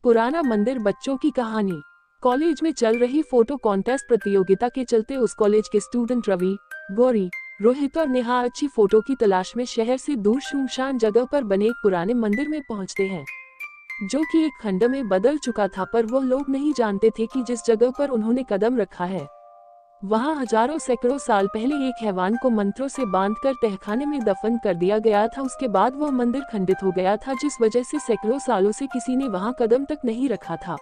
पुराना मंदिर बच्चों की कहानी। कॉलेज में चल रही फोटो कॉन्टेस्ट प्रतियोगिता के चलते उस कॉलेज के स्टूडेंट रवि, गौरी, रोहित और नेहा अच्छी फोटो की तलाश में शहर से दूर सुनसान जगह पर बने एक पुराने मंदिर में पहुंचते हैं, जो कि एक खंड में बदल चुका था। पर वो लोग नहीं जानते थे कि जिस जगह पर उन्होंने कदम रखा है, वहां हजारों सैकड़ों साल पहले एक हैवान को मंत्रों से बांधकर तहखाने में दफन कर दिया गया था। उसके बाद वह मंदिर खंडित हो गया था, जिस वजह से सैकड़ों सालों से किसी ने वहां कदम तक नहीं रखा था।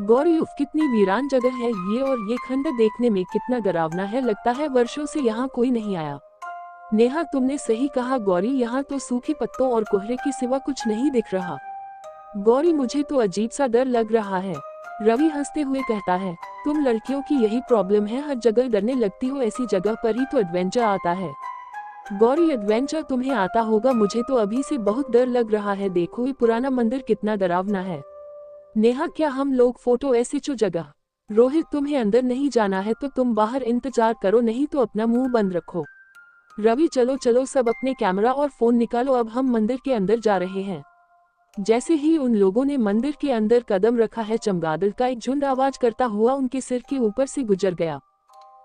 गौरी, उफ, कितनी वीरान जगह है ये, और ये खंड देखने में कितना डरावना है, लगता है वर्षों से यहाँ कोई नहीं आया। नेहा, तुमने सही कहा गौरी, यहाँ तो सूखे पत्तों और कोहरे के सिवा कुछ नहीं दिख रहा। गौरी, मुझे तो अजीब सा डर लग रहा है। रवि हंसते हुए कहता है, तुम लड़कियों की यही प्रॉब्लम है, हर जगह डरने लगती हो, ऐसी जगह पर ही तो एडवेंचर आता है। गौरी, एडवेंचर तुम्हें आता होगा, मुझे तो अभी से बहुत डर लग रहा है। देखो ये पुराना मंदिर कितना डरावना है। नेहा, क्या हम लोग फोटो ऐसी जो जगह? रोहित, तुम्हें अंदर नहीं जाना है तो तुम बाहर इंतजार करो, नहीं तो अपना मुंह बंद रखो। रवि, चलो चलो सब अपने कैमरा और फोन निकालो, अब हम मंदिर के अंदर जा रहे हैं। जैसे ही उन लोगों ने मंदिर के अंदर कदम रखा है, चमगादड़ का एक झुंड आवाज करता हुआ उनके सिर के ऊपर से गुजर गया।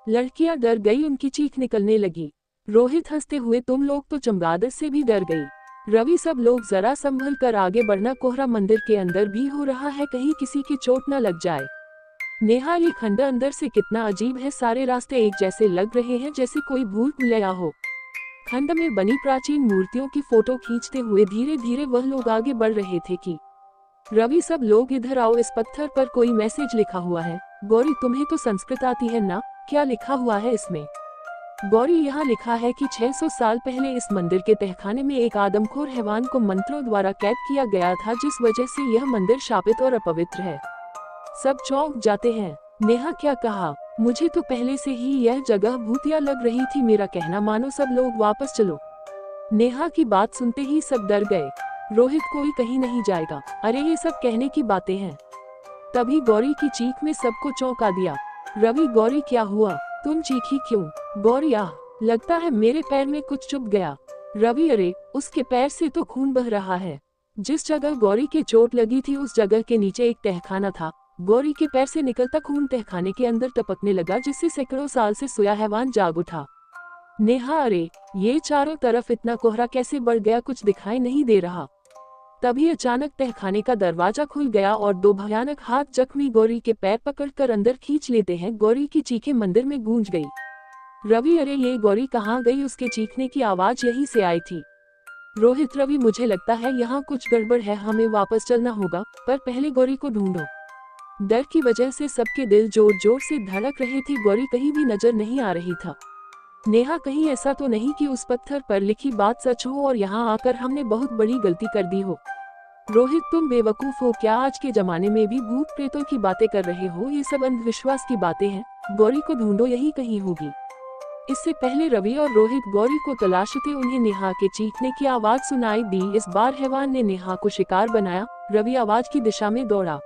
लड़कियां डर गई, उनकी चीख निकलने लगी। रोहित हंसते हुए, तुम लोग तो चमगादड़ से भी डर गई। रवि, सब लोग जरा संभल कर आगे बढ़ना, कोहरा मंदिर के अंदर भी हो रहा है, कहीं किसी की चोट न लग जाए। नेहा, ये खंड अंदर से कितना अजीब है, सारे रास्ते एक जैसे लग रहे हैं, जैसे कोई भूल भुलैया हो। खंड में बनी प्राचीन मूर्तियों की फोटो खींचते हुए धीरे धीरे वह लोग आगे बढ़ रहे थे कि रवि, सब लोग इधर आओ, इस पत्थर पर कोई मैसेज लिखा हुआ है। गौरी, तुम्हें तो संस्कृत आती है ना, क्या लिखा हुआ है इसमें? गौरी, यहाँ लिखा है कि 600 साल पहले इस मंदिर के तहखाने में एक आदमखोर हैवान को मंत्रों द्वारा कैद किया गया था, जिस वजह से यह मंदिर शापित और अपवित्र है। सब चौंक जाते हैं। नेहा, क्या कहा? मुझे तो पहले से ही यह जगह भूतिया लग रही थी, मेरा कहना मानो, सब लोग वापस चलो। नेहा की बात सुनते ही सब डर गए। रोहित, कोई कहीं नहीं जाएगा। अरे ये सब कहने की बातें हैं। तभी गौरी की चीख में सबको चौंका दिया। रवि, गौरी क्या हुआ, तुम चीखी क्यों? गौरी, आह, लगता है मेरे पैर में कुछ चुभ गया। रवि, अरे उसके पैर से तो खून बह रहा है। जिस जगह गौरी के चोट लगी थी उस जगह के नीचे एक तहखाना था। गौरी के पैर से निकलता खून तहखाने के अंदर टपकने लगा, जिससे सैकड़ों साल से सोया हैवान जाग उठा। नेहा, अरे ये चारों तरफ इतना कोहरा कैसे बढ़ गया, कुछ दिखाई नहीं दे रहा। तभी अचानक तहखाने का दरवाजा खुल गया और दो भयानक हाथ जख्मी गौरी के पैर पकड़कर अंदर खींच लेते हैं। गौरी की चीखें मंदिर में गूंज गई। रवि, अरे ये गौरी कहाँ गई, उसके चीखने की आवाज यहीं से आई थी। रोहित, रवि, मुझे लगता है यहाँ कुछ गड़बड़ है, हमें वापस चलना होगा, पर पहले गौरी को ढूंढो। डर की वजह से सबके दिल जोर जोर से धड़क रहे थे। गौरी कहीं भी नजर नहीं आ रही था। नेहा, कहीं ऐसा तो नहीं कि उस पत्थर पर लिखी बात सच हो और यहाँ आकर हमने बहुत बड़ी गलती कर दी हो? रोहित, तुम बेवकूफ हो क्या, आज के जमाने में भी भूत प्रेतों की बातें कर रहे हो, ये सब अंधविश्वास की बातें हैं। गौरी को ढूंढो, यही कहीं होगी। इससे पहले रवि और रोहित गौरी को तलाशते उन्हें नेहा के चीखने की आवाज सुनाई दी। इस बार हैवान ने नेहा को शिकार बनाया। रवि आवाज की दिशा में दौड़ा।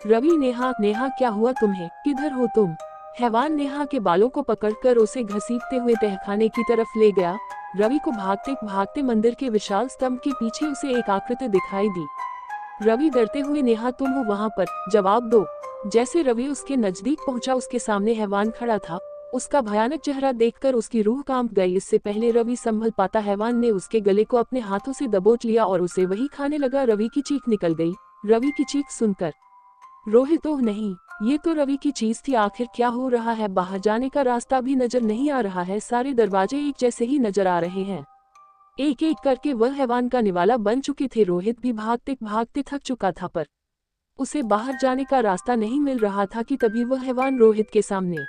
रवि, नेहा, नेहा क्या हुआ तुम्हें, किधर हो तुम? हैवान नेहा के बालों को पकड़कर उसे घसीटते हुए तहखाने की तरफ ले गया। रवि को भागते भागते मंदिर के विशाल स्तंभ के पीछे उसे एक आकृति दिखाई दी। रवि डरते हुए, नेहा तुम हो वहां पर, जवाब दो। जैसे रवि उसके नजदीक पहुंचा, उसके सामने हैवान खड़ा था। उसका भयानक चेहरा देखकर उसकी रूह कांप गई। इससे पहले रवि संभल पाता, हैवान ने उसके गले को अपने हाथों से दबोच लिया और उसे वही खाने लगा। रवि की चीख निकल गई। रवि की चीख सुनकर रोहित, ओह नहीं, ये तो रवि की चीज थी। आखिर क्या हो रहा है, बाहर जाने का रास्ता भी नजर नहीं आ रहा है, सारे दरवाजे एक जैसे ही नजर आ रहे हैं। एक एक करके वह हैवान का निवाला बन चुके थे। रोहित भी भागते भागते थक चुका था, पर उसे बाहर जाने का रास्ता नहीं मिल रहा था कि तभी वह हैवान रोहित के सामने।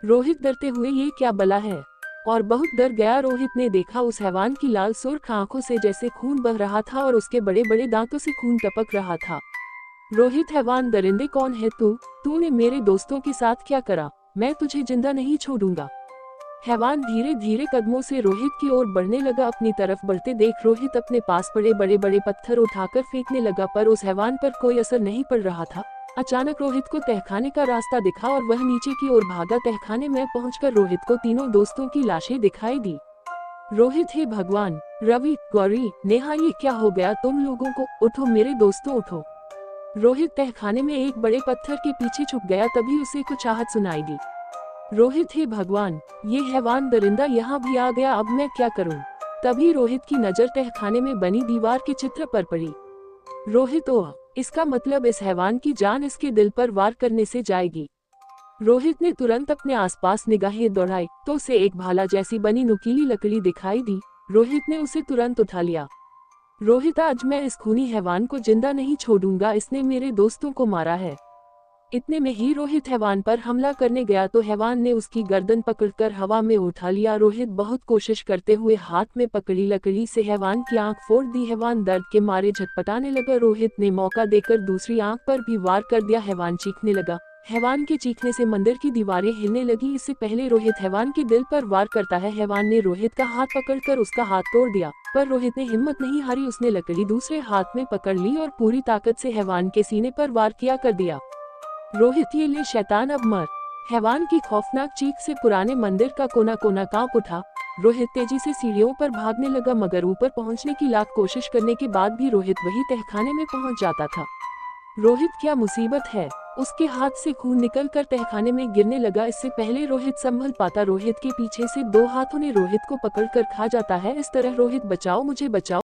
रोहित डरते हुए, ये क्या बला है, और बहुत डर गया। रोहित ने देखा उस हैवान की लाल सुर्ख आंखों से जैसे खून बह रहा था और उसके बड़े बड़े दांतों से खून टपक रहा था। रोहित, हैवान दरिंदे, कौन है तू? तूने मेरे दोस्तों के साथ क्या करा? मैं तुझे जिंदा नहीं छोड़ूंगा। हैवान धीरे धीरे कदमों से रोहित की ओर बढ़ने लगा। अपनी तरफ बढ़ते देख रोहित अपने पास पड़े बड़े बड़े पत्थर उठाकर फेंकने लगा, पर उस हैवान पर कोई असर नहीं पड़ रहा था। अचानक रोहित को तहखाने का रास्ता दिखा और वह नीचे की ओर भागा। तहखाने में पहुंचकर रोहित को तीनों दोस्तों की लाशें दिखाई दी। रोहित, हे भगवान! रवि, गौरी, नेहा, ये क्या हो गया तुम लोगों को? उठो मेरे दोस्तों, उठो। रोहित तहखाने में एक बड़े पत्थर के पीछे छुप गया। तभी उसे कुछ आहट सुनाई दी। रोहित, हे भगवान, ये हैवान दरिंदा यहाँ भी आ गया, अब मैं क्या करूं? तभी रोहित की नजर तहखाने में बनी दीवार के चित्र पर पड़ी। रोहित, ओह, इसका मतलब इस हैवान की जान इसके दिल पर वार करने से जाएगी। रोहित ने तुरंत अपने आसपास निगाहें दौड़ाई तो उसे एक भाला जैसी बनी नुकीली लकड़ी दिखाई दी। रोहित ने उसे तुरंत उठा लिया। रोहित, आज मैं इस खूनी हैवान को जिंदा नहीं छोड़ूंगा, इसने मेरे दोस्तों को मारा है। इतने में ही रोहित हैवान पर हमला करने गया तो हैवान ने उसकी गर्दन पकड़कर हवा में उठा लिया। रोहित बहुत कोशिश करते हुए हाथ में पकड़ी लकड़ी से हैवान की आंख फोड़ दी। हैवान दर्द के मारे झटपटाने लगा। रोहित ने मौका देकर दूसरी आंख पर भी वार कर दिया। हैवान चीखने लगा। हैवान के चीखने से मंदिर की दीवारें हिलने लगी। इससे पहले रोहित हैवान के दिल पर वार करता है, हैवान ने रोहित का हाथ पकड़कर उसका हाथ तोड़ दिया, पर रोहित ने हिम्मत नहीं हारी। उसने लकड़ी दूसरे हाथ में पकड़ ली और पूरी ताकत से हैवान के सीने पर वार किया कर दिया। रोहित, ये ले शैतान, अब मर। हैवान की खौफनाक चीख से पुराने मंदिर का कोना कोना कांप उठा। रोहित तेजी से सीढ़ियों पर भागने लगा, मगर ऊपर पहुंचने की लाख कोशिश करने के बाद भी रोहित वही तहखाने में पहुंच जाता था। रोहित, क्या मुसीबत है? उसके हाथ से खून निकलकर तहखाने में गिरने लगा। इससे पहले रोहित संभल पाता, रोहित के पीछे से दो हाथों ने रोहित को पकड़कर खा जाता है। इस तरह, रोहित, बचाओ मुझे, बचाओ।